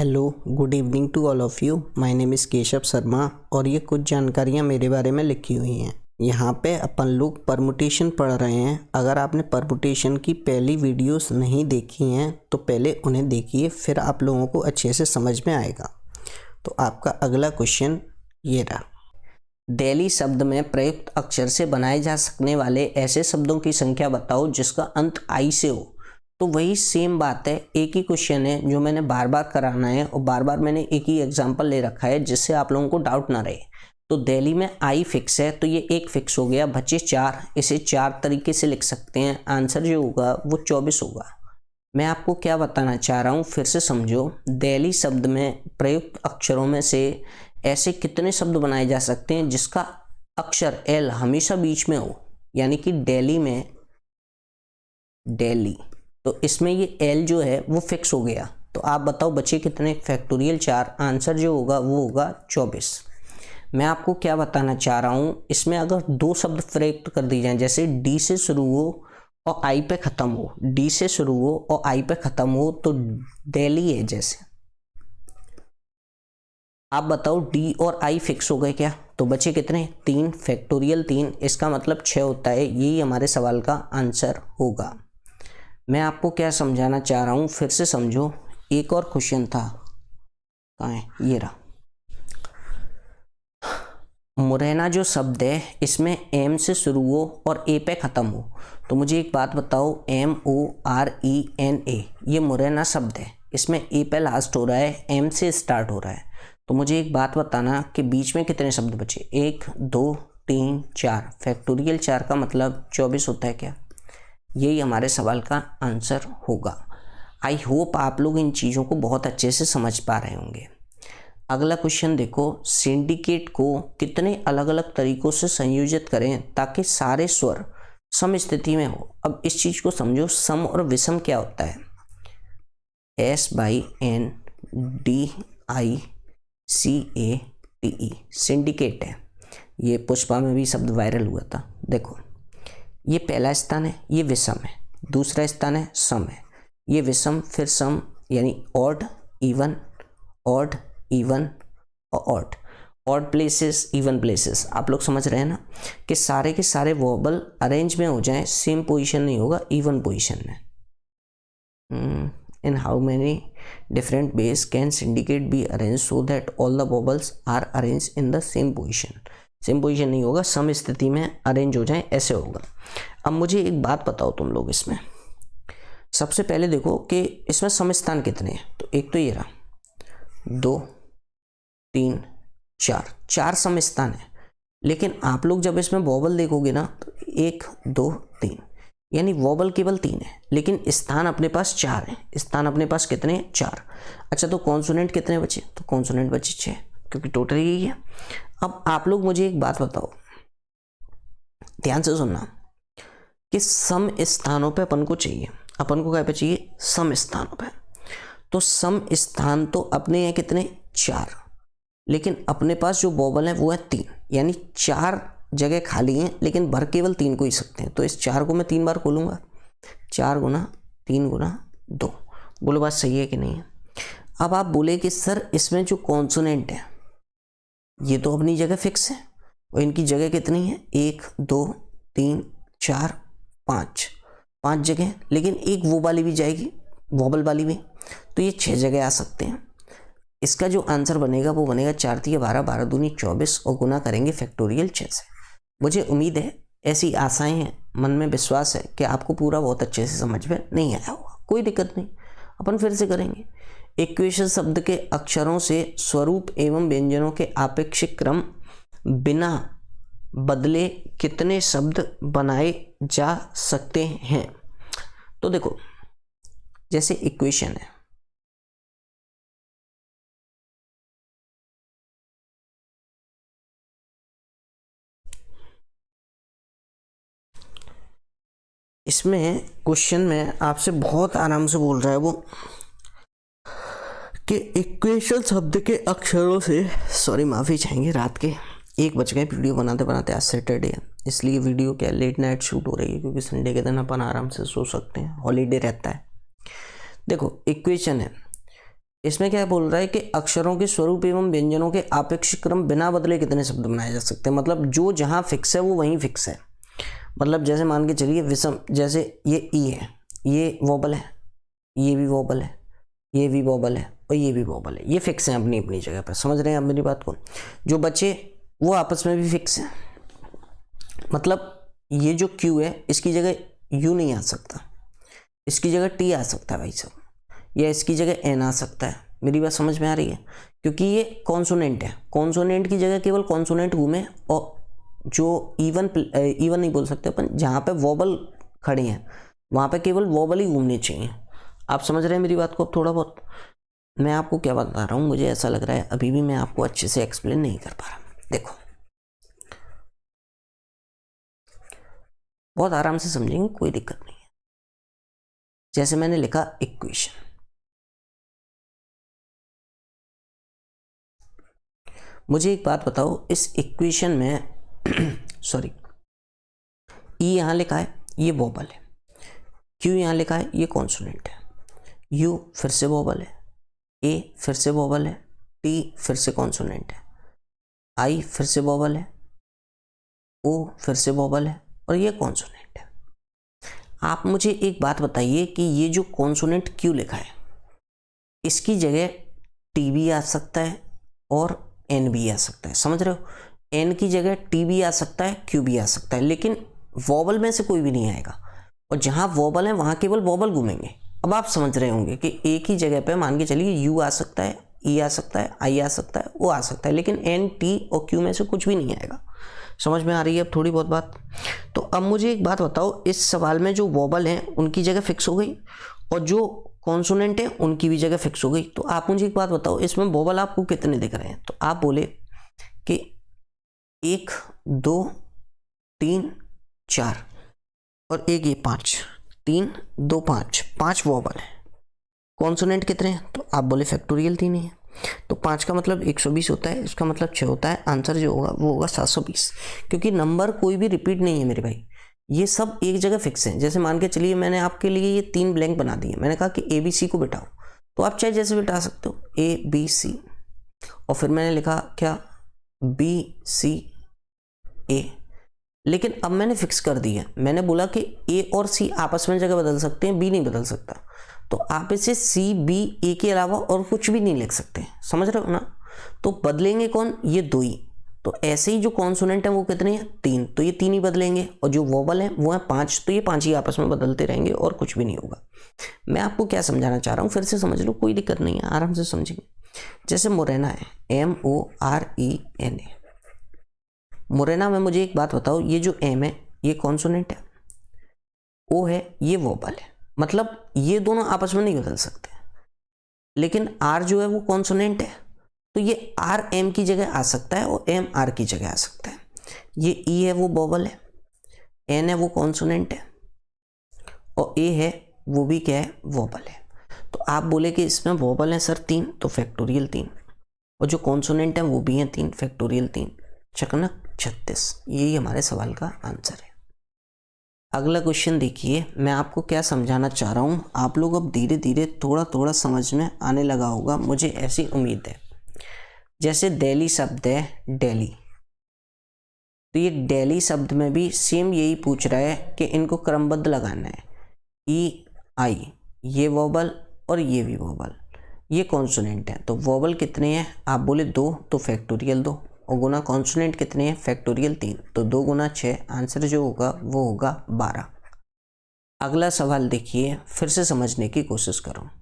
Hello, good evening to all of you. My name is Keshav Sharma और ये कुछ जानकारियाँ मेरे बारे में लिखी हुई हैं। यहाँ पे अपन लोग परमुटेशन पढ़ रहे हैं। अगर आपने परमुटेशन की पहली वीडियोस नहीं देखी हैं तो पहले उन्हें देखिए, फिर आप लोगों को अच्छे से समझ में आएगा। तो आपका अगला क्वेश्चन ये रहा। डेली शब्द में प्रयुक्त अक्षर से बनाए जा सकने वाले ऐसे शब्दों की संख्या बताओ जिसका अंत आई से हो। तो वही सेम बात है, एक ही क्वेश्चन है जो मैंने बार बार कराना है और बार बार मैंने एक ही एग्जांपल ले रखा है जिससे आप लोगों को डाउट ना रहे। तो दिल्ली में आई फिक्स है तो ये एक फिक्स हो गया, बचे 4। इसे 4 तरीके से लिख सकते हैं। आंसर जो होगा वो 24 होगा। मैं आपको क्या बताना चाह रहा हूँ फिर से समझो। दिल्ली शब्द में प्रयुक्त अक्षरों में से ऐसे कितने शब्द बनाए जा सकते हैं जिसका अक्षर एल हमेशा बीच में हो, यानी कि दिल्ली में दिल्ली, तो इसमें ये एल जो है वो फिक्स हो गया। तो आप बताओ बचे कितने? फैक्टोरियल 4। आंसर जो होगा वो होगा 24। मैं आपको क्या बताना चाह रहा हूँ, इसमें अगर 2 शब्द प्रयुक्त कर दिए जाएं, जैसे डी से शुरू हो और आई पे ख़त्म हो, डी से शुरू हो और आई पे ख़त्म हो, तो दिल्ली है। जैसे आप बताओ डी और आई फिक्स हो गए क्या? तो बचे कितने? 3। फैक्टोरियल 3, इसका मतलब 6 होता है। यही हमारे सवाल का आंसर होगा। मैं आपको क्या समझाना चाह रहा हूँ फिर से समझो। एक और क्वेश्चन था, कहाँ है? ये रहा। मुरैना जो शब्द है इसमें एम से शुरू हो और ए पे ख़त्म हो। तो मुझे एक बात बताओ, MORENA ये मुरैना शब्द है, इसमें ए पे लास्ट हो रहा है, एम से स्टार्ट हो रहा है। तो मुझे एक बात बताना कि बीच में कितने शब्द बचे? 1 2 3 4। फैक्टोरियल 4 का मतलब 24 होता है क्या? यही हमारे सवाल का आंसर होगा। आई होप आप लोग इन चीज़ों को बहुत अच्छे से समझ पा रहे होंगे। अगला क्वेश्चन देखो, सिंडिकेट को कितने अलग अलग तरीकों से संयोजित करें ताकि सारे स्वर सम स्थिति में हो। अब इस चीज़ को समझो, सम और विषम क्या होता है? SYNDICATE सिंडिकेट है। ये पुष्पा में भी शब्द वायरल हुआ था। देखो, ये पहला स्थान है, ये विषम है। दूसरा स्थान है, सम है। ये विषम फिर सम, यानी ऑड इवन, ऑड इवन और odd. Odd places, even places. आप लोग समझ रहे हैं ना कि सारे के सारे वोबल अरेंज में हो जाएं, सेम पोजीशन नहीं होगा, इवन पोजीशन में। In how many different ways can syndicate be arrange so that all the vowels are arrange in the same position? Same position नहीं होगा, सम स्थिति में अरेंज हो जाए, ऐसे होगा। अब मुझे एक बात बताओ तुम लोग, इसमें सबसे पहले देखो कि इसमें सम स्थान कितने हैं। तो एक तो ये रहा, 2 3 4, 4 सम स्थान है। लेकिन आप लोग जब इसमें वोबल देखोगे ना तो 1 2 3, यानी वोबल केवल 3 है लेकिन स्थान अपने पास 4 है। स्थान अपने पास कितने हैं? 4। अच्छा, तो कॉन्सोनेंट कितने बचे? तो कॉन्सोनेंट बचे 6, क्योंकि टोटल यही है। अब आप लोग मुझे एक बात बताओ, ध्यान से सुनना, कि सम स्थानों पे अपन को चाहिए। अपन को क्या पे चाहिए? सम स्थानों पे। तो सम स्थान तो अपने हैं कितने? 4, लेकिन अपने पास जो वोबल है वो है 3, यानी 4 जगह खाली हैं लेकिन भर केवल 3 को ही सकते हैं। तो इस 4 को मैं 3 बार खोलूंगा, 4 गुना 3 गुना 2। बोलो बात सही है कि नहीं है? अब आप बोले कि सर इसमें जो कॉन्सोनेंट है ये तो अपनी जगह फिक्स है और इनकी जगह कितनी है? 1 2 3 4 5 जगह, लेकिन एक वो वाली भी जाएगी, वोबल वाली भी, तो ये 6 जगह आ सकते हैं। इसका जो आंसर बनेगा वो बनेगा 4 3 12 12 दूनी 24 और गुना करेंगे फैक्टोरियल 6 से। मुझे उम्मीद है, ऐसी आशाएं हैं, मन में विश्वास है कि आपको पूरा बहुत अच्छे से समझ में नहीं आया होगा। कोई दिक्कत नहीं, अपन फिर से करेंगे। इक्वेशन शब्द के अक्षरों से स्वरूप एवं व्यंजनों के आपेक्षिक क्रम बिना बदले कितने शब्द बनाए जा सकते हैं? तो देखो, जैसे इक्वेशन है, इसमें क्वेश्चन में आपसे बहुत आराम से बोल रहा है वो कि इक्वेशन शब्द के अक्षरों से, सॉरी माफ़ी चाहेंगे, रात के 1 बज गए वीडियो बनाते बनाते। आज सैटरडे है इसलिए वीडियो क्या लेट नाइट शूट हो रही है, क्योंकि संडे के दिन अपन आराम से सो सकते हैं, हॉलीडे रहता है। देखो इक्वेशन है, इसमें क्या बोल रहा है कि अक्षरों के स्वरूप एवं व्यंजनों के आपेक्षिक क्रम बिना बदले कितने शब्द बनाए जा सकते हैं। मतलब जो जहाँ फिक्स है वो वहीं फिक्स है। मतलब जैसे मान के चलिए विषम, जैसे ये ई है, ये वोबल है, ये भी वोबल है, ये भी वोबल है और ये भी वोबल है, ये फिक्स हैं अपनी अपनी जगह पर। समझ रहे हैं आप मेरी बात को? जो बचे वो आपस में भी फिक्स हैं। मतलब ये जो क्यू है इसकी जगह यू नहीं आ सकता, इसकी जगह टी आ सकता है भाई साहब, या इसकी जगह एन आ सकता है। मेरी बात समझ में आ रही है? क्योंकि ये कॉन्सोनेंट है, कॉन्सोनेंट की जगह केवल कॉन्सोनेंट घूमे, और जो इवन नहीं बोल सकते अपन, जहाँ पे वोबल खड़े हैं वहाँ पे केवल वोबल ही घूमने चाहिए। आप समझ रहे हैं मेरी बात को? अब थोड़ा बहुत मैं आपको क्या बता रहा हूँ, मुझे ऐसा लग रहा है अभी भी मैं आपको अच्छे से एक्सप्लेन नहीं कर पा रहा। देखो बहुत आराम से समझेंगे, कोई दिक्कत नहीं है। जैसे मैंने लिखा इक्वेशन, मुझे एक बात बताओ, इस इक्वेशन में सॉरी, ई यहां लिखा है ये वोबल है, क्यू यहां लिखा है ये कॉन्सोनेंट है, यू फिर से वोबल है, ए फिर से वोबल है, टी फिर से कॉन्सोनेंट है, आई फिर से वोबल है, ओ फिर से वोबल है और ये कॉन्सोनेंट है। आप मुझे एक बात बताइए कि ये जो कॉन्सोनेंट क्यू लिखा है इसकी जगह टी भी आ सकता है और एन भी आ सकता है। समझ रहे हो? एन की जगह टी भी आ सकता है, क्यू भी आ सकता है, लेकिन वोबल में से कोई भी नहीं आएगा। और जहां वोबल है वहां केवल वोबल घूमेंगे। अब आप समझ रहे होंगे कि एक ही जगह पे मान के चलिए यू आ सकता है, ई आ सकता है, आई आ सकता है, ओ आ सकता है, लेकिन एन, टी और क्यू में से कुछ भी नहीं आएगा। समझ में आ रही है अब थोड़ी बहुत बात? तो अब मुझे एक बात बताओ, इस सवाल में जो वोबल हैं उनकी जगह फिक्स हो गई और जो कॉन्सोनेंट है उनकी भी जगह फिक्स हो गई। तो आप मुझे एक बात बताओ, इसमें वोबल आपको कितने दिख रहे हैं? तो आप बोले कि 1, 2, 3, 4 और एक ये 5, 3, 2, 5 वोबल है। कॉन्सोनेंट कितने हैं? तो आप बोले फैक्टोरियल 3 ही है। तो 5 का मतलब 120 होता है, इसका मतलब 6 होता है। आंसर जो होगा वो होगा 720, क्योंकि नंबर कोई भी रिपीट नहीं है मेरे भाई, ये सब एक जगह फिक्स हैं। जैसे मान के चलिए मैंने आपके लिए ये 3 ब्लैंक बना दिए, मैंने कहा कि ABC को बिठाओ, तो आप चाहे जैसे बिठा सकते हो ABC, और फिर मैंने लिखा क्या BCA, लेकिन अब मैंने फिक्स कर दिया, मैंने बोला कि A और C आपस में जगह बदल सकते हैं, B नहीं बदल सकता। तो आप इसे CBA के अलावा और कुछ भी नहीं लिख सकते। समझ रहे हो ना? तो बदलेंगे कौन? ये 2 ही। तो ऐसे ही जो कॉन्सोनेंट है वो कितने हैं? 3, तो ये 3 ही बदलेंगे, और जो वोबल है वो है 5, तो ये 5 ही आपस में बदलते रहेंगे और कुछ भी नहीं होगा। मैं आपको क्या समझाना चाह रहा हूँ फिर से समझ लो, कोई दिक्कत नहीं है, आराम से समझेंगे। जैसे मोरेना है, MORENA, मोरेना में मुझे एक बात बताओ, ये जो M है ये कॉन्सोनेंट है, O है ये वोबल है, मतलब ये दोनों आपस में नहीं बदल सकते, लेकिन R जो है वो कॉन्सोनेंट है, तो ये R M की जगह आ सकता है और M R की जगह आ सकता है। ये E है वो वोबल है, N है वो कॉन्सोनेंट है, और A है वो भी क्या है? वोबल है। तो आप बोले कि इसमें वोबल है सर 3, तो फैक्टोरियल 3, और जो कॉन्सोनेंट है वो भी है 3, फैक्टोरियल 3, चकनक 36। यही हमारे सवाल का आंसर है। अगला क्वेश्चन देखिए, मैं आपको क्या समझाना चाह रहा हूँ, आप लोग अब धीरे धीरे थोड़ा थोड़ा समझ में आने लगा होगा, मुझे ऐसी उम्मीद है। जैसे दिल्ली शब्द है दिल्ली, तो ये दिल्ली शब्द में भी सेम यही पूछ रहा है कि इनको क्रमबद्ध लगाना है। EI ये वोबल और ये भी वोबल, ये कॉन्सोनेंट है, तो वोबल कितने हैं? आप बोले 2, तो फैक्टोरियल 2, और गुना कॉन्सोनेंट कितने हैं? फैक्टोरियल 3, तो 2 गुना 6, आंसर जो होगा वो होगा 12। अगला सवाल देखिए, फिर से समझने की कोशिश करो।